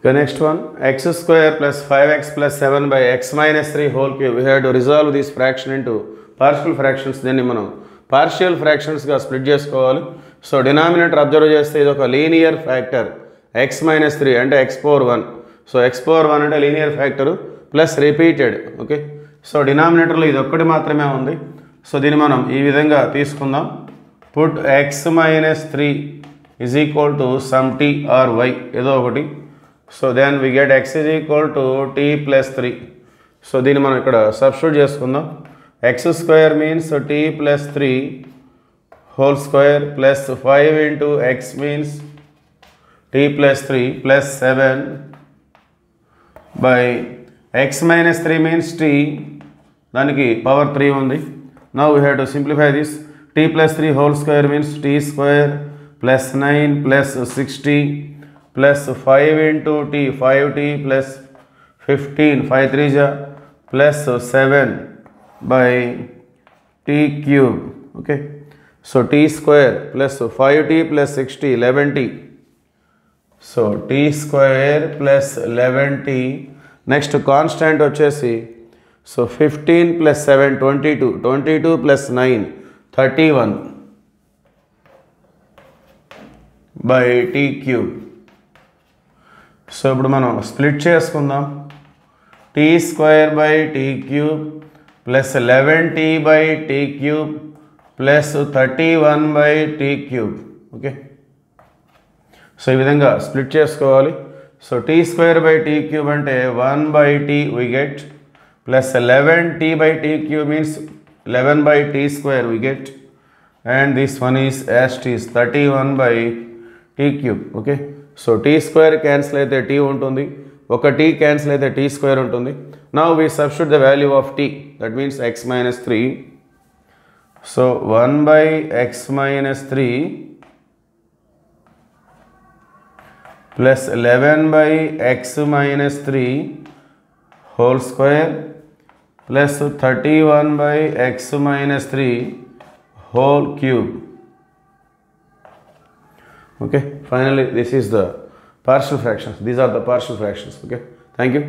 The next one, x square plus 5x plus 7 by x minus 3 whole cube. We have to resolve this fraction into partial fractions. Then we partial fractions ga split chesukovali. So denominator observe cheste idu oka linear factor x minus 3 ante x power 1. So x power 1 ante linear factor plus repeated. Okay. So denominator lo idu okkati maatrame undi. So dini manam ee vidhanga teeskundam. Put x minus 3 is equal to some t or y edo okati. So then we get x is equal to t plus 3. So దీన్ని మనం ఇక్కడ substitute చేసుకుందాం. X square means t plus 3 whole square plus 5 into x means t plus 3 plus 7 by x minus 3 means t దానికి power 3 ఉంది. Now we have to simplify this. T plus 3 whole square means t square plus 9 plus 60 plus 5 into t, 5t plus 15, 5 3 ja plus 7 by t cube. Okay. So t square plus 5t plus 60, 11t. So t square plus 11t. Next constant vachesi. So 15 plus 7, 22. 22 plus 9, 31 by t cube. So ఇప్పుడు మనం split చేసుకుందాం. t square by t cube plus 11t by t cube plus 31 by t cube. Okay. So ఈ విధంగా split చేసుకోవాలి. So t square by t cube అంటే 1 by t we get plus 11t by t cube means 11 by t square we get, and this one is as t is 31 by t cube. Okay. So t square cancel అయితే t ఉంటుంది, ఒక t cancel అయితే t square ఉంటుంది. Now we substitute the value of t, that means x minus 3. So 1 by x minus 3 plus 11 by x minus 3 whole square plus 31 by x minus 3 whole cube. Okay, finally this is the partial fractions. These are the partial fractions. Okay, thank you.